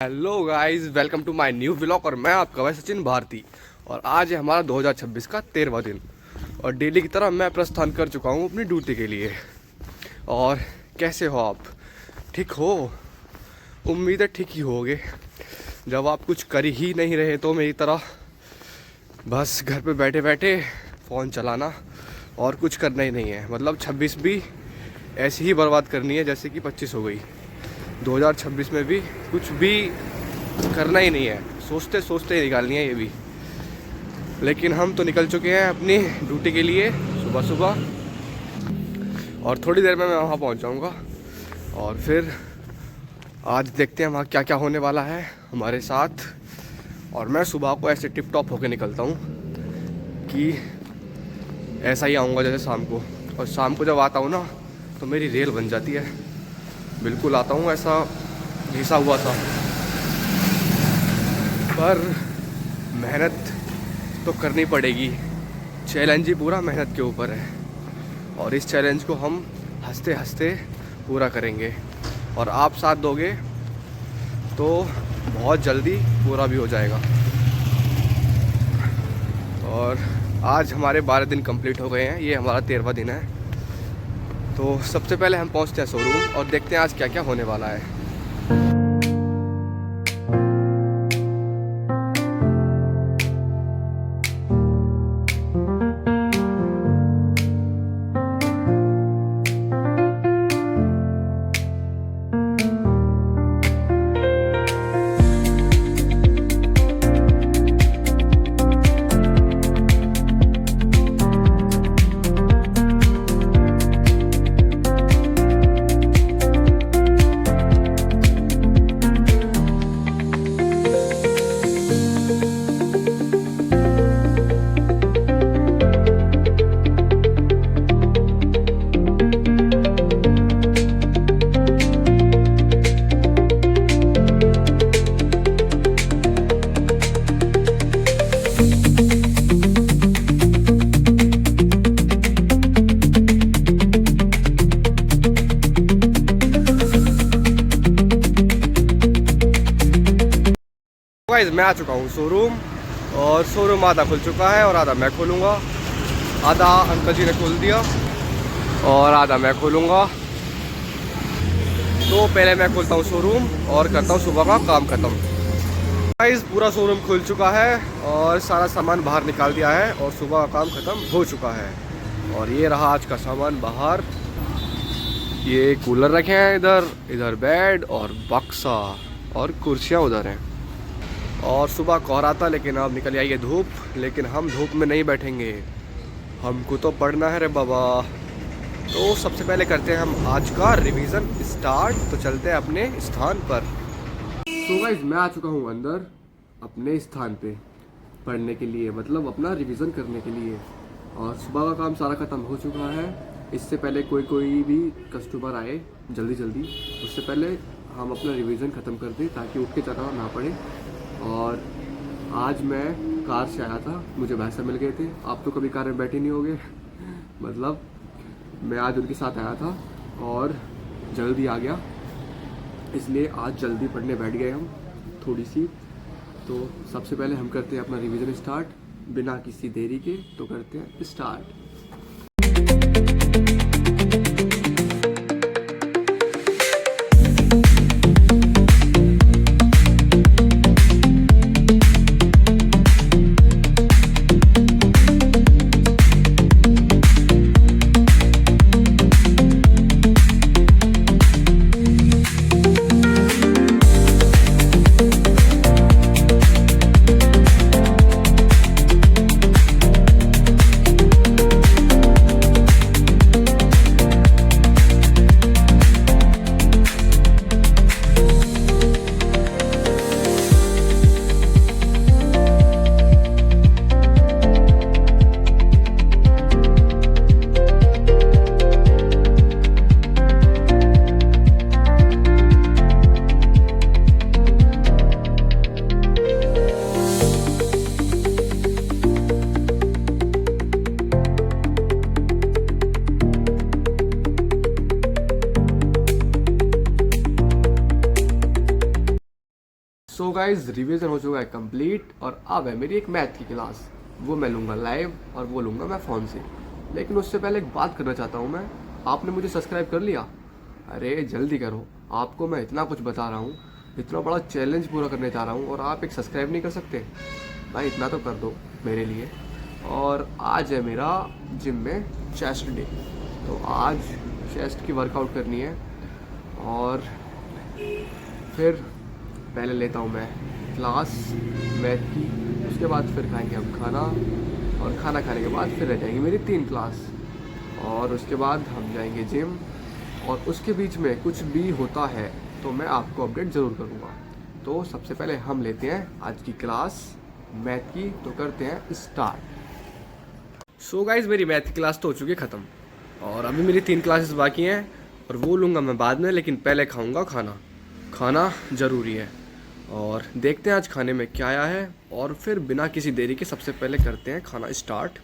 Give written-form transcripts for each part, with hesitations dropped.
Hello guys, welcome to my new vlog. और मैं आपका भाई सचिन भारती। और आज है हमारा 2026 का 13वां दिन। और डेली की तरह मैं प्रस्थान कर चुका हूँ अपनी ड्यूटी के लिए। और कैसे हो आप? ठीक हो? उम्मीद है ठीक ही होगे। जब आप कुछ कर ही नहीं रहे तो मेरी तरह बस घर पे बैठे बैठे फ़ोन चलाना और कुछ करना ही नहीं है। मतलब 26 भी ऐसे ही बर्बाद करनी है जैसे कि 25 हो गई। 2026 में भी कुछ भी करना ही नहीं है, सोचते सोचते ही निकालनी है ये भी। लेकिन हम तो निकल चुके हैं अपनी ड्यूटी के लिए सुबह सुबह। और थोड़ी देर में मैं वहाँ पहुँच जाऊँगा। और फिर आज देखते हैं वहाँ क्या क्या होने वाला है हमारे साथ। और मैं सुबह को ऐसे टिप टॉप होके निकलता हूँ कि ऐसा ही आऊँगा जैसे शाम को। और शाम को जब आता हूँ ना तो मेरी रेल बन जाती है। बिल्कुल आता हूँ ऐसा घिसा हुआ सा। पर मेहनत तो करनी पड़ेगी। चैलेंज ही पूरा मेहनत के ऊपर है। और इस चैलेंज को हम हंसते हंसते पूरा करेंगे। और आप साथ दोगे तो बहुत जल्दी पूरा भी हो जाएगा। और आज हमारे 12 दिन कंप्लीट हो गए हैं। ये हमारा 13वां दिन है। तो सबसे पहले हम पहुंचते हैं शोरूम और देखते हैं आज क्या क्या होने वाला है। गाइस, मैं आ चुका हूँ शोरूम। और शोरूम आधा खुल चुका है और आधा मैं खोलूँगा। आधा अंकल जी ने खोल दिया और आधा मैं खोलूँगा। तो पहले मैं खोलता हूँ शोरूम और करता हूँ सुबह का काम ख़त्म। गाइस, पूरा शोरूम खुल चुका है और सारा सामान बाहर निकाल दिया है और सुबह का काम ख़त्म हो चुका है। और ये रहा आज का सामान बाहर। ये कूलर रखे हैं इधर बेड और बक्सा और कुर्सियाँ उधर हैं। और सुबह कोहरा था लेकिन अब निकल आई है धूप। लेकिन हम धूप में नहीं बैठेंगे, हमको तो पढ़ना है रे बाबा। तो सबसे पहले करते हैं हम आज का रिवीजन स्टार्ट। तो चलते हैं अपने स्थान पर। तो गाइस, मैं आ चुका हूँ अंदर अपने स्थान पे पढ़ने के लिए, मतलब अपना रिवीजन करने के लिए। और सुबह का काम सारा ख़त्म हो चुका है। इससे पहले कोई भी कस्टमर आए जल्दी उससे पहले हम अपना रिवीजन ख़त्म कर दें ताकि उठ के चलाना ना पड़े। और आज मैं कार से आया था, मुझे भाई साहब मिल गए थे। आप तो कभी कार में बैठे नहीं होगे। मतलब मैं आज उनके साथ आया था और जल्दी आ गया, इसलिए आज जल्दी पढ़ने बैठ गए हम थोड़ी सी। तो सबसे पहले हम करते हैं अपना रिवीजन स्टार्ट बिना किसी देरी के। तो करते हैं स्टार्ट। सो गाइज रिवीजन हो चुका है कंप्लीट और अब है मेरी एक मैथ की क्लास, वो मैं लूँगा लाइव और वो लूँगा मैं फ़ोन से। लेकिन उससे पहले एक बात करना चाहता हूँ मैं, आपने मुझे सब्सक्राइब कर लिया? अरे जल्दी करो, आपको मैं इतना कुछ बता रहा हूँ, इतना बड़ा चैलेंज पूरा करने जा रहा हूँ और आप एक सब्सक्राइब नहीं कर सकते? भाई इतना तो कर दो मेरे लिए। और आज है मेरा जिम में चेस्ट डे, तो आज चेस्ट की वर्कआउट करनी है। और फिर पहले लेता हूँ मैं क्लास मैथ की, उसके बाद फिर खाएंगे हम खाना, और खाना खाने के बाद फिर रह जाएंगी मेरी 3 क्लास, और उसके बाद हम जाएंगे जिम। और उसके बीच में कुछ भी होता है तो मैं आपको अपडेट ज़रूर करूँगा। तो सबसे पहले हम लेते हैं आज की क्लास मैथ की, तो करते हैं स्टार्ट। सो गाइज मेरी मैथ की क्लास तो हो चुकी है ख़त्म, और अभी मेरी 3 क्लासेस बाकी हैं और वो लूँगा मैं बाद में, लेकिन पहले खाऊँगा खाना। खाना ज़रूरी है और देखते हैं आज खाने में क्या आया है, और फिर बिना किसी देरी के सबसे पहले करते हैं खाना start.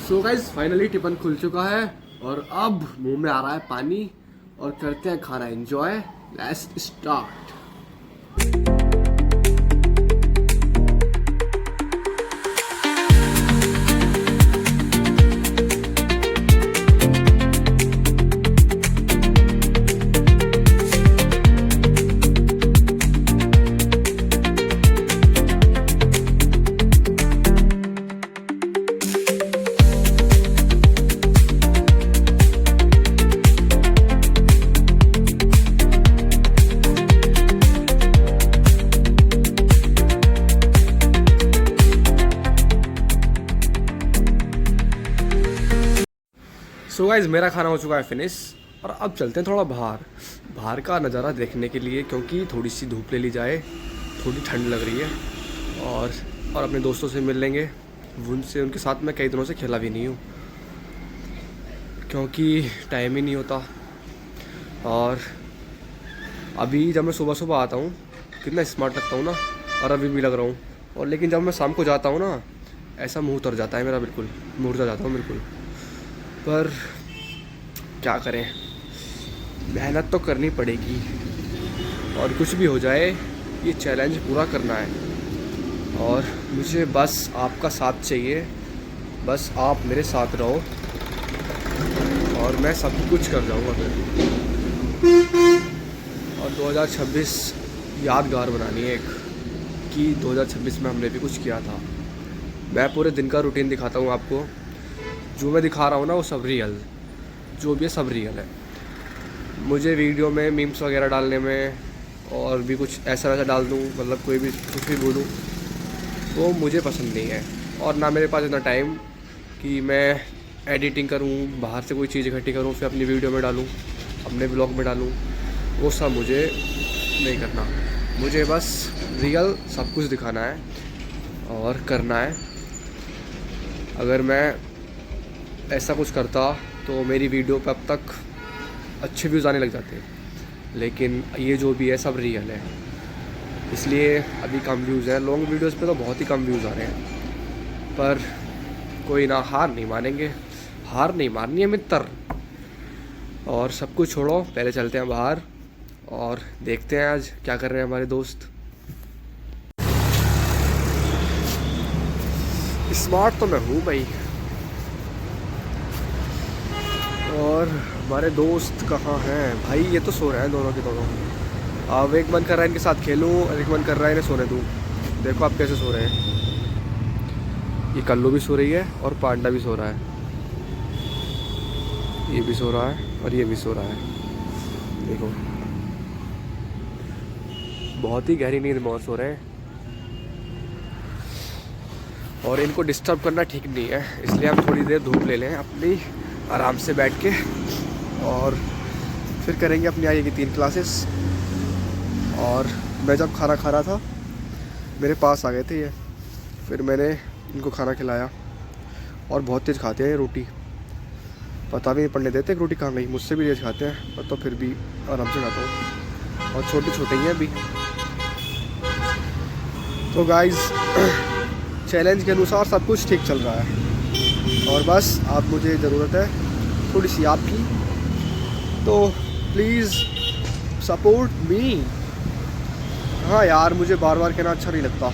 So guys finally tiffin खुल चुका है और अब मुंह में आ रहा है पानी, और करते हैं खाना enjoy. Let's start. So guys मेरा खाना हो चुका है फिनिश, और अब चलते हैं थोड़ा बाहर का नज़ारा देखने के लिए, क्योंकि थोड़ी सी धूप ले ली जाए, थोड़ी ठंड लग रही है। और अपने दोस्तों से मिल लेंगे, उनसे उनके साथ मैं कई दिनों से खेला भी नहीं हूँ क्योंकि टाइम ही नहीं होता। और अभी जब मैं सुबह सुबह आता हूँ कितना स्मार्ट लगता हूँ ना, और अभी भी लग रहा हूँ। और लेकिन जब मैं शाम को जाता हूँ ना, ऐसा मुँह उतर जाता है मेरा, बिल्कुल मुर्झा जाता हूँ बिल्कुल। पर क्या करें, मेहनत तो करनी पड़ेगी, और कुछ भी हो जाए ये चैलेंज पूरा करना है। और मुझे बस आपका साथ चाहिए, बस आप मेरे साथ रहो और मैं सब कुछ कर जाऊँगा फिर। और 2026 यादगार बनानी है एक, कि 2026 में हमने भी कुछ किया था। मैं पूरे दिन का रूटीन दिखाता हूँ आपको, जो मैं दिखा रहा हूँ ना वो सब रियल, जो भी है सब रियल है। मुझे वीडियो में मीम्स वगैरह डालने में और भी कुछ ऐसा वैसा डाल दूँ, मतलब कोई भी कुछ भी बोलूँ, वो मुझे पसंद नहीं है। और ना मेरे पास इतना टाइम कि मैं एडिटिंग करूँ, बाहर से कोई चीज़ इकट्ठी करूँ फिर अपनी वीडियो में डालूँ, अपने ब्लॉग में डालूँ, वो सब मुझे नहीं करना। मुझे बस रियल सब कुछ दिखाना है और करना है। अगर मैं ऐसा कुछ करता तो मेरी वीडियो पे अब तक अच्छे व्यूज़ आने लग जाते, लेकिन ये जो भी है सब रियल है, इसलिए अभी कम व्यूज़ हैं। लॉन्ग वीडियोस पे तो बहुत ही कम व्यूज़ आ रहे हैं, पर कोई ना, हार नहीं मानेंगे, हार नहीं माननी है मित्र। और सब कुछ छोड़ो, पहले चलते हैं बाहर और देखते हैं आज क्या कर रहे हैं हमारे दोस्त। स्मार्ट तो मैं हूँ भाई, और हमारे दोस्त कहाँ हैं भाई? ये तो सो रहे हैं दोनों के दोनों। अब एक मन कर रहा है इनके साथ खेलूं और एक मन कर रहा है इन्हें सोने दूं। देखो आप कैसे सो रहे हैं। ये कल्लू भी सो रही है और पांडा भी सो रहा है, ये भी सो रहा है और ये भी सो रहा है। देखो बहुत ही गहरी नींद में सो रहे हैं, और इनको डिस्टर्ब करना ठीक नहीं है, इसलिए हम थोड़ी देर धूप ले लें अपनी आराम से बैठ के, और फिर करेंगे अपनी आगे की 3 क्लासेस। और मैं जब खाना खा रहा था मेरे पास आ गए थे ये, फिर मैंने इनको खाना खिलाया, और बहुत तेज़ खाते हैं ये रोटी, पता भी नहीं पड़ने देते रोटी कहाँ गई। मुझसे भी तेज़ खाते हैं, पर तो फिर भी आराम से खाता हूँ, और छोटे छोटे ही हैं अभी। तो गाइज़ चैलेंज के अनुसार सब कुछ ठीक चल रहा है, और बस अब मुझे ज़रूरत है थोड़ी सी आपकी, तो प्लीज़ सपोर्ट मी। हाँ यार, मुझे बार बार कहना अच्छा नहीं लगता।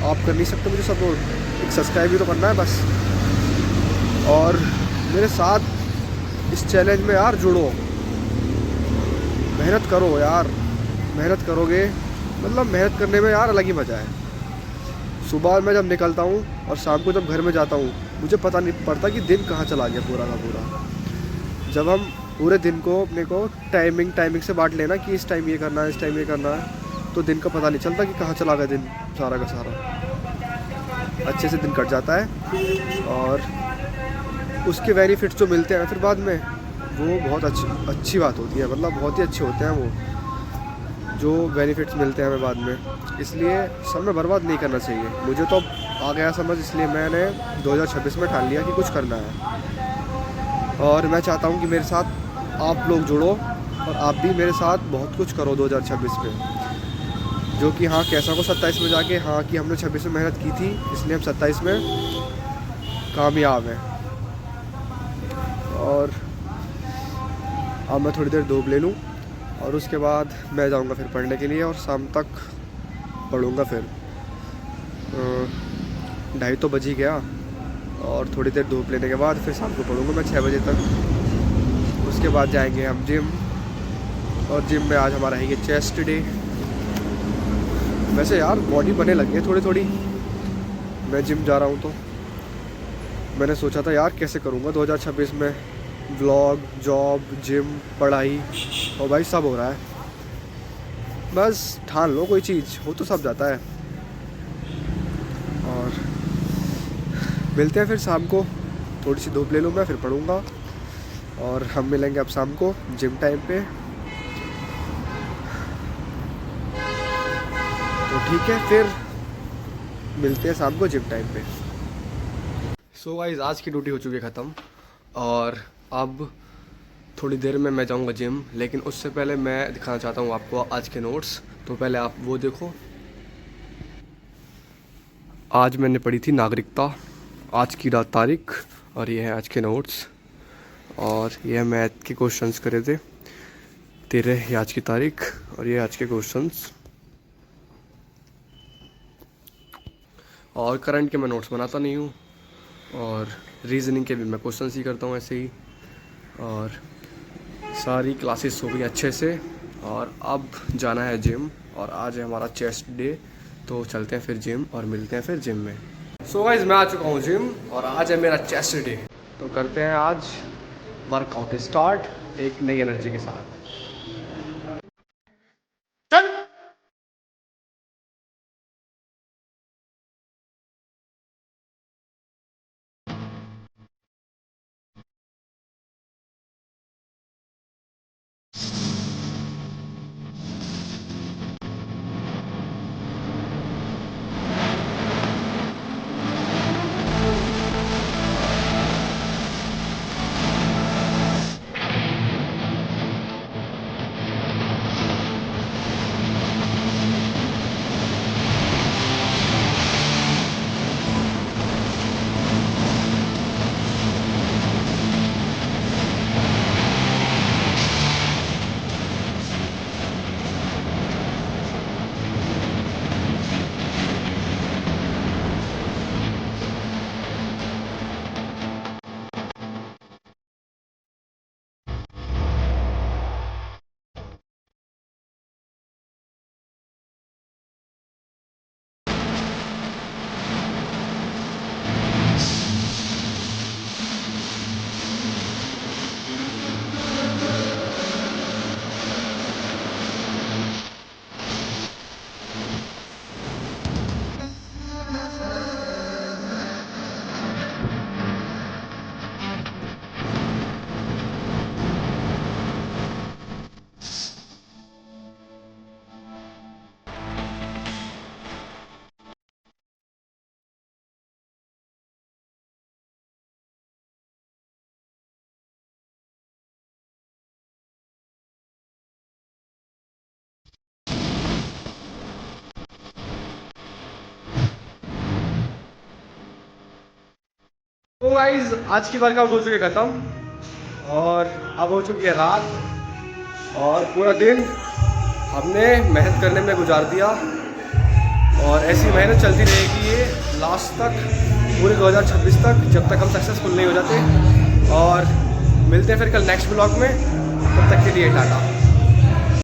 आप कर नहीं सकते मुझे सपोर्ट, एक सब्सक्राइब भी तो करना है बस। और मेरे साथ इस चैलेंज में यार जुड़ो, मेहनत करो यार। मेहनत करोगे मतलब मेहनत करने में यार अलग ही मज़ा है। सुबह मैं जब निकलता हूँ और शाम को जब घर में जाता हूँ, मुझे पता नहीं पड़ता कि दिन कहाँ चला गया पूरा का पूरा। जब हम पूरे दिन को अपने को टाइमिंग से बांट लेना कि इस टाइम ये करना है, इस टाइम ये करना है, तो दिन का पता नहीं चलता कि कहाँ चला गया दिन सारा का सारा। अच्छे से दिन कट जाता है और उसके बेनिफिट्स जो मिलते हैं फिर बाद में, वो बहुत अच्छी बात होती है। मतलब बहुत ही अच्छे होते हैं वो जो बेनिफिट्स मिलते हैं हमें बाद में। इसलिए समय बर्बाद नहीं करना चाहिए। मुझे तो अब आ गया समझ, इसलिए मैंने 2026 में ठान लिया कि कुछ करना है। और मैं चाहता हूँ कि मेरे साथ आप लोग जुड़ो और आप भी मेरे साथ बहुत कुछ करो 2026 में। जो कि हाँ, कैसा को 27 में जाके हाँ कि हमने 26 में मेहनत की थी, इसलिए हम 27 में कामयाब हैं। और अब मैं थोड़ी देर धूप ले लूँ और उसके बाद मैं जाऊंगा फिर पढ़ने के लिए, और शाम तक पढ़ूंगा फिर। 2:30 तो बज ही गया, और थोड़ी देर धूप लेने के बाद फिर शाम को पढ़ूंगा मैं 6 बजे तक। उसके बाद जाएंगे हम जिम, और जिम में आज हमारा है ये चेस्ट डे। वैसे यार बॉडी बनने लगी है थोड़ी थोड़ी, मैं जिम जा रहा हूँ तो। मैंने सोचा था यार कैसे करूँगा 2026 में व्लॉग, जॉब, जिम, पढ़ाई, और भाई सब हो रहा है। बस ठान लो कोई चीज़, हो तो सब जाता है। और मिलते हैं फिर शाम को, थोड़ी सी धूप ले लूँ मैं, फिर पढ़ूँगा। और हम मिलेंगे अब शाम को जिम टाइम पे। तो ठीक है, फिर मिलते हैं शाम को जिम टाइम पे। सो गाइस, आज की ड्यूटी हो चुकी है ख़त्म, और अब थोड़ी देर में मैं जाऊंगा जिम। लेकिन उससे पहले मैं दिखाना चाहता हूँ आपको आज के नोट्स। तो पहले आप वो देखो। आज मैंने पढ़ी थी नागरिकता, आज की रात तारीख, और ये है आज के नोट्स। और ये मैथ के क्वेश्चंस करे थे 13 ये आज की तारीख, और ये आज के क्वेश्चंस। और करंट के मैं नोट्स बनाता नहीं हूँ, और रीजनिंग के भी मैं क्वेश्चंस ही करता हूँ ऐसे ही। और सारी क्लासेस हो गई अच्छे से, और अब जाना है जिम। और आज है हमारा चेस्ट डे, तो चलते हैं फिर जिम और मिलते हैं फिर जिम में। सो गाइस, मैं आ चुका हूँ जिम, और आज है मेरा चेस्ट डे। तो करते हैं आज वर्कआउट स्टार्ट एक नई एनर्जी के साथ। चल। तो गाइस, आज की वर्कआउट हो चुकी है खत्म, और अब हो चुकी है रात, और पूरा दिन हमने मेहनत करने में गुजार दिया और ऐसी मेहनत चलती रहेगी ये लास्ट तक, पूरे 2026 तक, जब तक हम सक्सेसफुल नहीं हो जाते। और मिलते हैं फिर कल नेक्स्ट ब्लॉग में, तब तक के लिए टाटा।